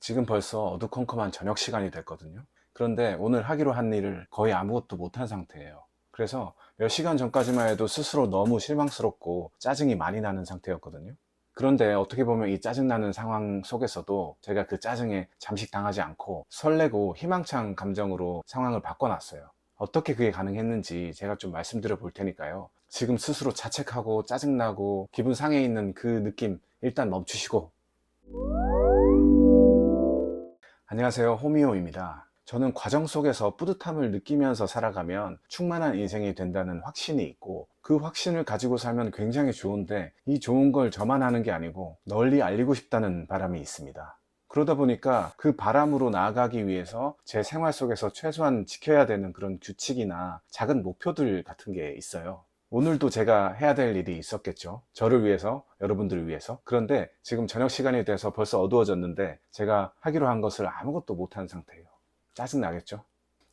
지금 벌써 어두컴컴한 저녁 시간이 됐거든요. 그런데 오늘 하기로 한 일을 거의 아무것도 못한 상태예요. 그래서 몇 시간 전까지만 해도 스스로 너무 실망스럽고 짜증이 많이 나는 상태였거든요. 그런데 어떻게 보면 이 짜증나는 상황 속에서도 제가 그 짜증에 잠식당하지 않고 설레고 희망찬 감정으로 상황을 바꿔놨어요. 어떻게 그게 가능했는지 제가 좀 말씀드려 볼 테니까요. 지금 스스로 자책하고 짜증나고 기분 상해 있는 그 느낌 일단 멈추시고. 안녕하세요, 호미오입니다. 저는 과정 속에서 뿌듯함을 느끼면서 살아가면 충만한 인생이 된다는 확신이 있고, 그 확신을 가지고 살면 굉장히 좋은데 이 좋은 걸 저만 하는 게 아니고 널리 알리고 싶다는 바람이 있습니다. 그러다 보니까 그 바람으로 나아가기 위해서 제 생활 속에서 최소한 지켜야 되는 그런 규칙이나 작은 목표들 같은 게 있어요. 오늘도 제가 해야 될 일이 있었겠죠. 저를 위해서, 여러분들을 위해서. 그런데 지금 저녁 시간이 돼서 벌써 어두워졌는데 제가 하기로 한 것을 아무것도 못한 상태예요. 짜증나겠죠?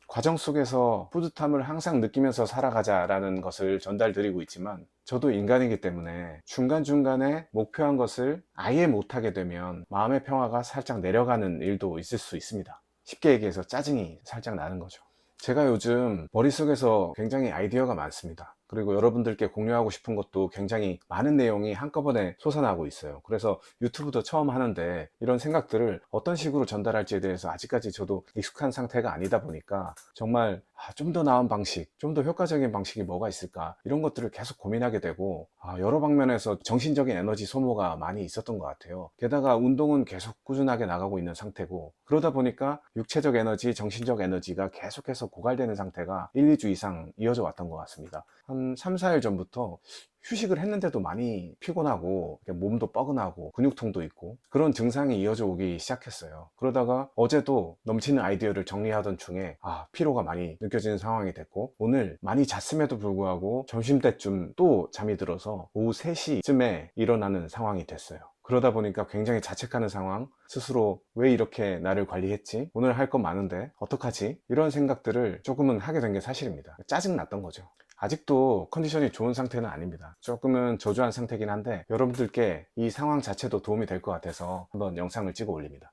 과정 속에서 뿌듯함을 항상 느끼면서 살아가자라는 것을 전달드리고 있지만, 저도 인간이기 때문에 중간중간에 목표한 것을 아예 못하게 되면 마음의 평화가 살짝 내려가는 일도 있을 수 있습니다. 쉽게 얘기해서 짜증이 살짝 나는 거죠. 제가 요즘 머릿속에서 굉장히 아이디어가 많습니다. 그리고 여러분들께 공유하고 싶은 것도 굉장히 많은 내용이 한꺼번에 솟아나고 있어요. 그래서 유튜브도 처음 하는데 이런 생각들을 어떤 식으로 전달할지에 대해서 아직까지 저도 익숙한 상태가 아니다 보니까 정말 좀 더 나은 방식, 좀 더 효과적인 방식이 뭐가 있을까, 이런 것들을 계속 고민하게 되고, 여러 방면에서 정신적인 에너지 소모가 많이 있었던 것 같아요. 게다가 운동은 계속 꾸준하게 나가고 있는 상태고, 그러다 보니까 육체적 에너지, 정신적 에너지가 계속해서 고갈되는 상태가 1, 2주 이상 이어져 왔던 것 같습니다. 한 3, 4일 전부터 휴식을 했는데도 많이 피곤하고 몸도 뻐근하고 근육통도 있고 그런 증상이 이어져 오기 시작했어요. 그러다가 어제도 넘치는 아이디어를 정리하던 중에 피로가 많이 느껴지는 상황이 됐고, 오늘 많이 잤음에도 불구하고 점심때쯤 또 잠이 들어서 오후 3시쯤에 일어나는 상황이 됐어요. 그러다 보니까 굉장히 자책하는 상황, 스스로 왜 이렇게 나를 관리했지? 오늘 할 건 많은데 어떡하지? 이런 생각들을 조금은 하게 된 게 사실입니다. 짜증났던 거죠. 아직도 컨디션이 좋은 상태는 아닙니다. 조금은 저조한 상태긴 한데 여러분들께 이 상황 자체도 도움이 될 것 같아서 한번 영상을 찍어 올립니다.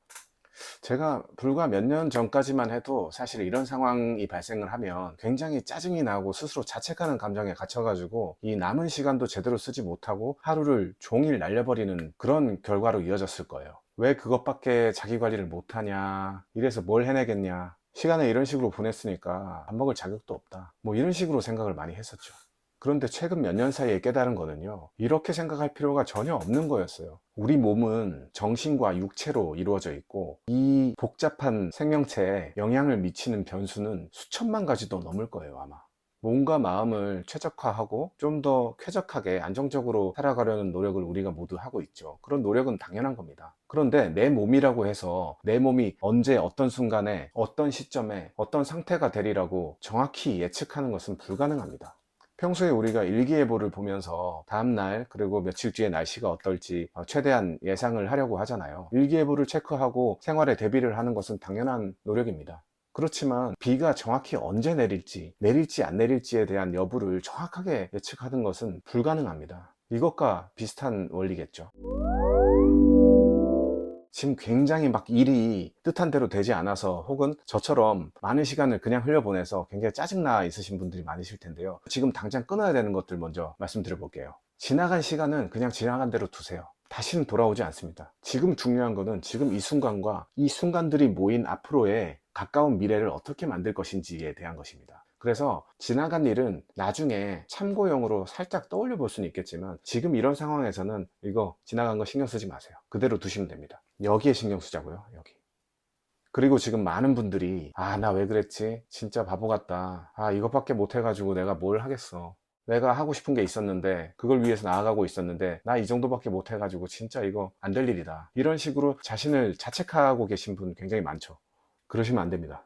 제가 불과 몇 년 전까지만 해도 사실 이런 상황이 발생을 하면 굉장히 짜증이 나고 스스로 자책하는 감정에 갇혀가지고 이 남은 시간도 제대로 쓰지 못하고 하루를 종일 날려버리는 그런 결과로 이어졌을 거예요. 왜 그것밖에 자기 관리를 못하냐, 이래서 뭘 해내겠냐, 시간을 이런 식으로 보냈으니까 밥 먹을 자격도 없다, 뭐 이런 식으로 생각을 많이 했었죠. 그런데 최근 몇 년 사이에 깨달은 거는요, 이렇게 생각할 필요가 전혀 없는 거였어요. 우리 몸은 정신과 육체로 이루어져 있고, 이 복잡한 생명체에 영향을 미치는 변수는 수천만 가지도 넘을 거예요, 아마. 몸과 마음을 최적화하고 좀 더 쾌적하게 안정적으로 살아가려는 노력을 우리가 모두 하고 있죠. 그런 노력은 당연한 겁니다. 그런데 내 몸이라고 해서 내 몸이 언제 어떤 순간에 어떤 시점에 어떤 상태가 되리라고 정확히 예측하는 것은 불가능합니다. 평소에 우리가 일기예보를 보면서 다음날 그리고 며칠 뒤에 날씨가 어떨지 최대한 예상을 하려고 하잖아요. 일기예보를 체크하고 생활에 대비를 하는 것은 당연한 노력입니다. 그렇지만 비가 정확히 언제 내릴지 안 내릴지에 대한 여부를 정확하게 예측하는 것은 불가능합니다. 이것과 비슷한 원리겠죠. 지금 굉장히 막 일이 뜻한 대로 되지 않아서, 혹은 저처럼 많은 시간을 그냥 흘려보내서 굉장히 짜증나 있으신 분들이 많으실 텐데요. 지금 당장 끊어야 되는 것들 먼저 말씀드려 볼게요. 지나간 시간은 그냥 지나간 대로 두세요. 다시는 돌아오지 않습니다. 지금 중요한 거는 지금 이 순간과 이 순간들이 모인 앞으로의 가까운 미래를 어떻게 만들 것인지에 대한 것입니다. 그래서 지나간 일은 나중에 참고용으로 살짝 떠올려 볼 수는 있겠지만, 지금 이런 상황에서는 이거 지나간 거 신경 쓰지 마세요. 그대로 두시면 됩니다. 여기에 신경 쓰자고요, 여기. 그리고 지금 많은 분들이 나 왜 그랬지? 진짜 바보 같다. 이것밖에 못 해가지고 내가 뭘 하겠어. 내가 하고 싶은 게 있었는데, 그걸 위해서 나아가고 있었는데 나 이 정도밖에 못 해가지고 진짜 이거 안 될 일이다. 이런 식으로 자신을 자책하고 계신 분 굉장히 많죠. 그러시면 안 됩니다.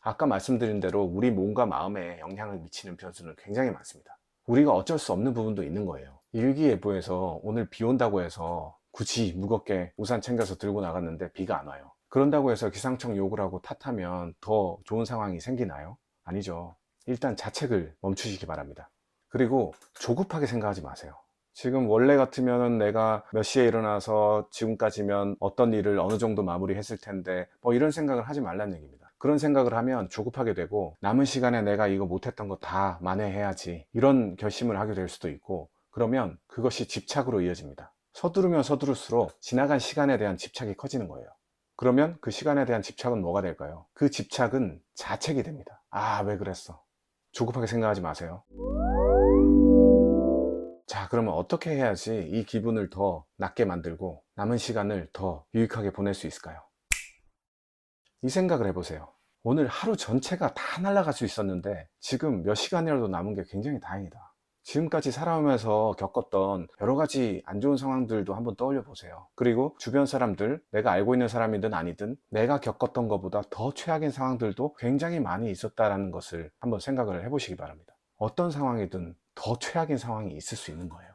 아까 말씀드린 대로 우리 몸과 마음에 영향을 미치는 변수는 굉장히 많습니다. 우리가 어쩔 수 없는 부분도 있는 거예요. 일기예보에서 오늘 비 온다고 해서 굳이 무겁게 우산 챙겨서 들고 나갔는데 비가 안 와요. 그런다고 해서 기상청 욕을 하고 탓하면 더 좋은 상황이 생기나요? 아니죠. 일단 자책을 멈추시기 바랍니다. 그리고 조급하게 생각하지 마세요. 지금 원래 같으면은 내가 몇 시에 일어나서 지금까지면 어떤 일을 어느 정도 마무리했을 텐데 뭐 이런 생각을 하지 말라는 얘기입니다. 그런 생각을 하면 조급하게 되고 남은 시간에 내가 이거 못했던 거 다 만회해야지 이런 결심을 하게 될 수도 있고, 그러면 그것이 집착으로 이어집니다. 서두르면 서두를수록 지나간 시간에 대한 집착이 커지는 거예요. 그러면 그 시간에 대한 집착은 뭐가 될까요? 그 집착은 자책이 됩니다. 아, 왜 그랬어? 조급하게 생각하지 마세요. 자, 그러면 어떻게 해야지 이 기분을 더 낮게 만들고 남은 시간을 더 유익하게 보낼 수 있을까요? 이 생각을 해보세요. 오늘 하루 전체가 다 날아갈 수 있었는데 지금 몇 시간이라도 남은 게 굉장히 다행이다. 지금까지 살아오면서 겪었던 여러 가지 안 좋은 상황들도 한번 떠올려 보세요. 그리고 주변 사람들, 내가 알고 있는 사람이든 아니든 내가 겪었던 것보다 더 최악인 상황들도 굉장히 많이 있었다는 것을 한번 생각을 해보시기 바랍니다. 어떤 상황이든 더 최악인 상황이 있을 수 있는 거예요.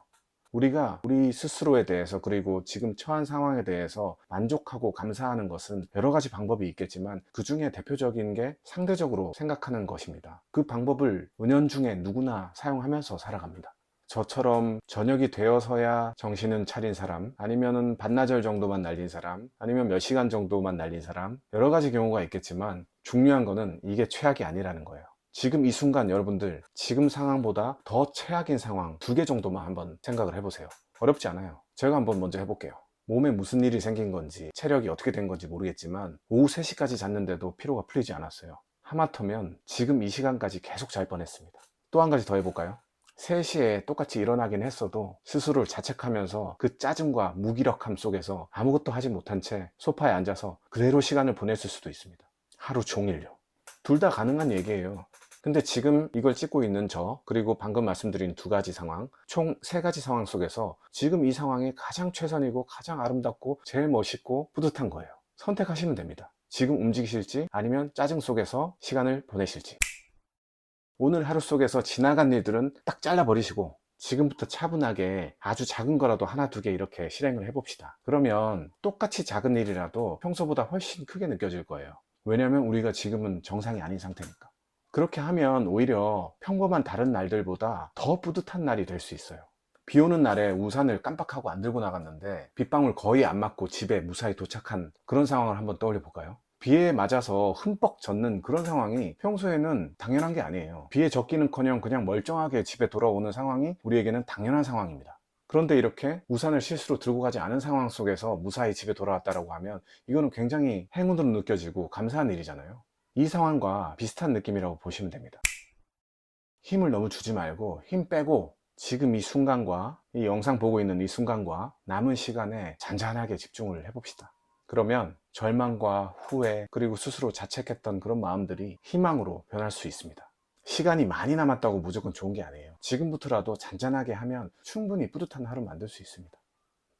우리가 우리 스스로에 대해서, 그리고 지금 처한 상황에 대해서 만족하고 감사하는 것은 여러 가지 방법이 있겠지만 그 중에 대표적인 게 상대적으로 생각하는 것입니다. 그 방법을 은연중에 누구나 사용하면서 살아갑니다. 저처럼 저녁이 되어서야 정신은 차린 사람, 아니면은 반나절 정도만 날린 사람, 아니면 몇 시간 정도만 날린 사람, 여러 가지 경우가 있겠지만 중요한 거는 이게 최악이 아니라는 거예요. 지금 이 순간 여러분들 지금 상황보다 더 최악인 상황 2개 정도만 한번 생각을 해보세요. 어렵지 않아요. 제가 한번 먼저 해볼게요. 몸에 무슨 일이 생긴 건지, 체력이 어떻게 된 건지 모르겠지만 오후 3시까지 잤는데도 피로가 풀리지 않았어요. 하마터면 지금 이 시간까지 계속 잘 뻔했습니다. 또 한 가지 더 해볼까요? 3시에 똑같이 일어나긴 했어도 스스로를 자책하면서 그 짜증과 무기력함 속에서 아무것도 하지 못한 채 소파에 앉아서 그대로 시간을 보냈을 수도 있습니다. 하루 종일요. 둘 다 가능한 얘기예요. 근데 지금 이걸 찍고 있는 저, 그리고 방금 말씀드린 2가지 상황, 총 3가지 상황 속에서 지금 이 상황이 가장 최선이고 가장 아름답고 제일 멋있고 뿌듯한 거예요. 선택하시면 됩니다. 지금 움직이실지 아니면 짜증 속에서 시간을 보내실지. 오늘 하루 속에서 지나간 일들은 딱 잘라버리시고 지금부터 차분하게 아주 작은 거라도 하나 두 개 이렇게 실행을 해봅시다. 그러면 똑같이 작은 일이라도 평소보다 훨씬 크게 느껴질 거예요. 왜냐면 우리가 지금은 정상이 아닌 상태니까. 그렇게 하면 오히려 평범한 다른 날들보다 더 뿌듯한 날이 될 수 있어요. 비 오는 날에 우산을 깜빡하고 안 들고 나갔는데 빗방울 거의 안 맞고 집에 무사히 도착한 그런 상황을 한번 떠올려 볼까요? 비에 맞아서 흠뻑 젖는 그런 상황이 평소에는 당연한 게 아니에요. 비에 젖기는커녕 그냥 멀쩡하게 집에 돌아오는 상황이 우리에게는 당연한 상황입니다. 그런데 이렇게 우산을 실수로 들고 가지 않은 상황 속에서 무사히 집에 돌아왔다고 하면 이거는 굉장히 행운으로 느껴지고 감사한 일이잖아요. 이 상황과 비슷한 느낌이라고 보시면 됩니다. 힘을 너무 주지 말고 힘 빼고 지금 이 순간과 이 영상 보고 있는 이 순간과 남은 시간에 잔잔하게 집중을 해봅시다. 그러면 절망과 후회, 그리고 스스로 자책했던 그런 마음들이 희망으로 변할 수 있습니다. 시간이 많이 남았다고 무조건 좋은 게 아니에요. 지금부터라도 잔잔하게 하면 충분히 뿌듯한 하루 만들 수 있습니다.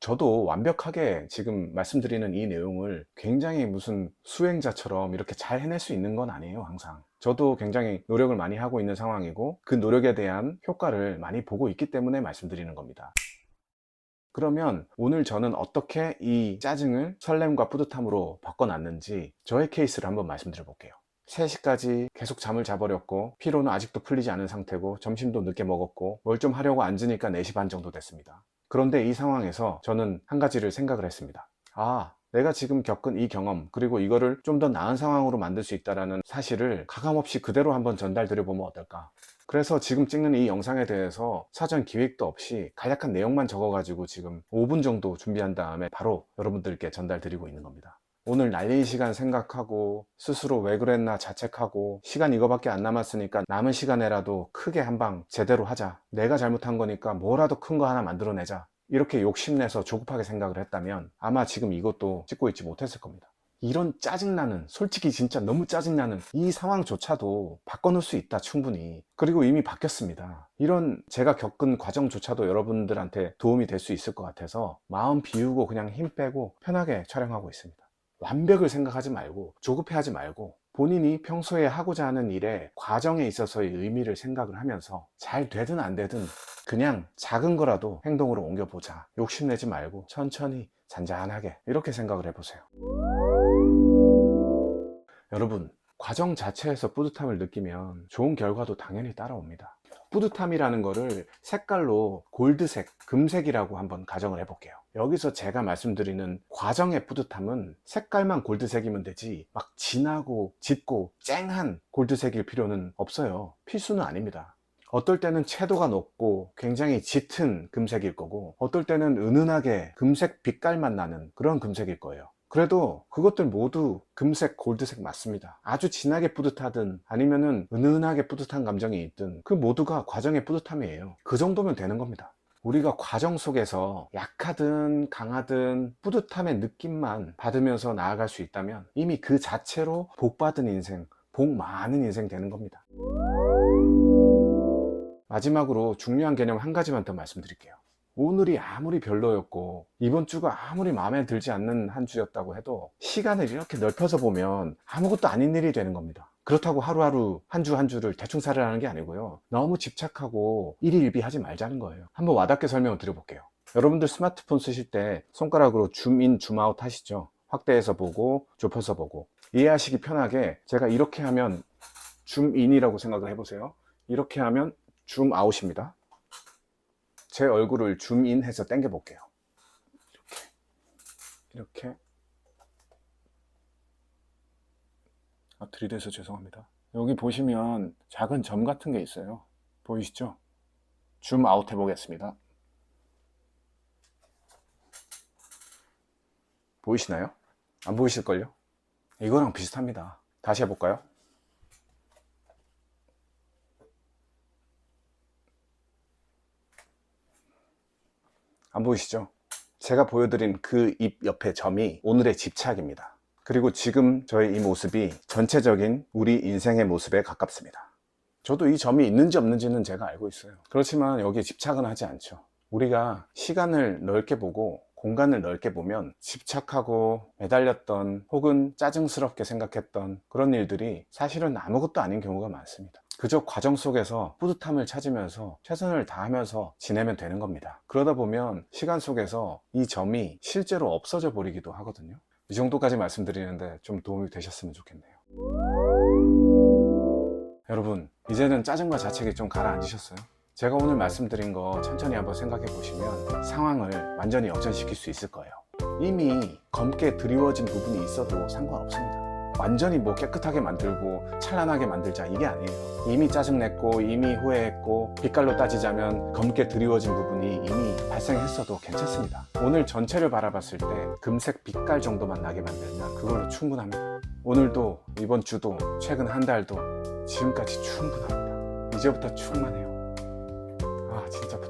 저도 완벽하게 지금 말씀드리는 이 내용을 굉장히 무슨 수행자처럼 이렇게 잘 해낼 수 있는 건 아니에요, 항상. 저도 굉장히 노력을 많이 하고 있는 상황이고 그 노력에 대한 효과를 많이 보고 있기 때문에 말씀드리는 겁니다. 그러면 오늘 저는 어떻게 이 짜증을 설렘과 뿌듯함으로 바꿔놨는지 저의 케이스를 한번 말씀드려 볼게요. 3시까지 계속 잠을 자버렸고 피로는 아직도 풀리지 않은 상태고 점심도 늦게 먹었고 뭘 좀 하려고 앉으니까 4시 반 정도 됐습니다. 그런데 이 상황에서 저는 한 가지를 생각을 했습니다. 아, 내가 지금 겪은 이 경험, 그리고 이거를 좀 더 나은 상황으로 만들 수 있다는 사실을 가감없이 그대로 한번 전달드려 보면 어떨까? 그래서 지금 찍는 이 영상에 대해서 사전 기획도 없이 간략한 내용만 적어가지고 지금 5분 정도 준비한 다음에 바로 여러분들께 전달드리고 있는 겁니다. 오늘 날린 시간 생각하고 스스로 왜 그랬나 자책하고 시간 이거밖에 안 남았으니까 남은 시간에라도 크게 한 방 제대로 하자. 내가 잘못한 거니까 뭐라도 큰 거 하나 만들어내자. 이렇게 욕심내서 조급하게 생각을 했다면 아마 지금 이것도 찍고 있지 못했을 겁니다. 이런 짜증나는, 솔직히 진짜 너무 짜증나는 이 상황조차도 바꿔놓을 수 있다, 충분히. 그리고 이미 바뀌었습니다. 이런 제가 겪은 과정조차도 여러분들한테 도움이 될 수 있을 것 같아서 마음 비우고 그냥 힘 빼고 편하게 촬영하고 있습니다. 완벽을 생각하지 말고 조급해하지 말고 본인이 평소에 하고자 하는 일의 과정에 있어서의 의미를 생각을 하면서 잘 되든 안 되든 그냥 작은 거라도 행동으로 옮겨보자. 욕심내지 말고 천천히 잔잔하게 이렇게 생각을 해보세요. 여러분, 과정 자체에서 뿌듯함을 느끼면 좋은 결과도 당연히 따라옵니다. 뿌듯함이라는 거를 색깔로 골드색, 금색이라고 한번 가정을 해볼게요. 여기서 제가 말씀드리는 과정의 뿌듯함은 색깔만 골드색이면 되지 막 진하고 짙고 쨍한 골드색일 필요는 없어요. 필수는 아닙니다. 어떨 때는 채도가 높고 굉장히 짙은 금색일 거고, 어떨 때는 은은하게 금색 빛깔만 나는 그런 금색일 거예요. 그래도 그것들 모두 금색, 골드색 맞습니다. 아주 진하게 뿌듯하든 아니면은 은은하게 뿌듯한 감정이 있든 그 모두가 과정의 뿌듯함이에요. 그 정도면 되는 겁니다. 우리가 과정 속에서 약하든 강하든 뿌듯함의 느낌만 받으면서 나아갈 수 있다면 이미 그 자체로 복 받은 인생, 복 많은 인생 되는 겁니다. 마지막으로 중요한 개념 한 가지만 더 말씀드릴게요. 오늘이 아무리 별로였고 이번 주가 아무리 마음에 들지 않는 한 주였다고 해도 시간을 이렇게 넓혀서 보면 아무것도 아닌 일이 되는 겁니다. 그렇다고 하루하루 한 주 한 주를 대충 살아라는 게 아니고요. 너무 집착하고 일희일비하지 말자는 거예요. 한번 와닿게 설명을 드려볼게요. 여러분들 스마트폰 쓰실 때 손가락으로 줌인, 줌아웃 하시죠? 확대해서 보고 좁혀서 보고. 이해하시기 편하게 제가 이렇게 하면 줌인이라고 생각을 해보세요. 이렇게 하면 줌아웃입니다. 제 얼굴을 줌인 해서 당겨 볼게요. 이렇게 들이대서 죄송합니다. 여기 보시면 작은 점 같은 게 있어요. 보이시죠? 줌아웃 해보겠습니다. 보이시나요? 안 보이실걸요? 이거랑 비슷합니다. 다시 해볼까요? 안 보이시죠? 제가 보여드린 그 입 옆에 점이 오늘의 집착입니다. 그리고 지금 저의 이 모습이 전체적인 우리 인생의 모습에 가깝습니다. 저도 이 점이 있는지 없는지는 제가 알고 있어요. 그렇지만 여기에 집착은 하지 않죠. 우리가 시간을 넓게 보고 공간을 넓게 보면 집착하고 매달렸던 혹은 짜증스럽게 생각했던 그런 일들이 사실은 아무것도 아닌 경우가 많습니다. 그저 과정 속에서 뿌듯함을 찾으면서 최선을 다하면서 지내면 되는 겁니다. 그러다 보면 시간 속에서 이 점이 실제로 없어져 버리기도 하거든요. 이 정도까지 말씀드리는데 좀 도움이 되셨으면 좋겠네요. 여러분, 이제는 짜증과 자책이 좀 가라앉으셨어요? 제가 오늘 말씀드린 거 천천히 한번 생각해 보시면 상황을 완전히 역전시킬 수 있을 거예요. 이미 검게 드리워진 부분이 있어도 상관없습니다. 완전히 뭐 깨끗하게 만들고 찬란하게 만들자 이게 아니에요. 이미 짜증냈고 이미 후회했고 빛깔로 따지자면 검게 드리워진 부분이 이미 발생했어도 괜찮습니다. 오늘 전체를 바라봤을 때 금색 빛깔 정도만 나게 만들면 그걸로 충분합니다. 오늘도 이번 주도 최근 한 달도 지금까지 충분합니다. 이제부터 충만해요. 아 진짜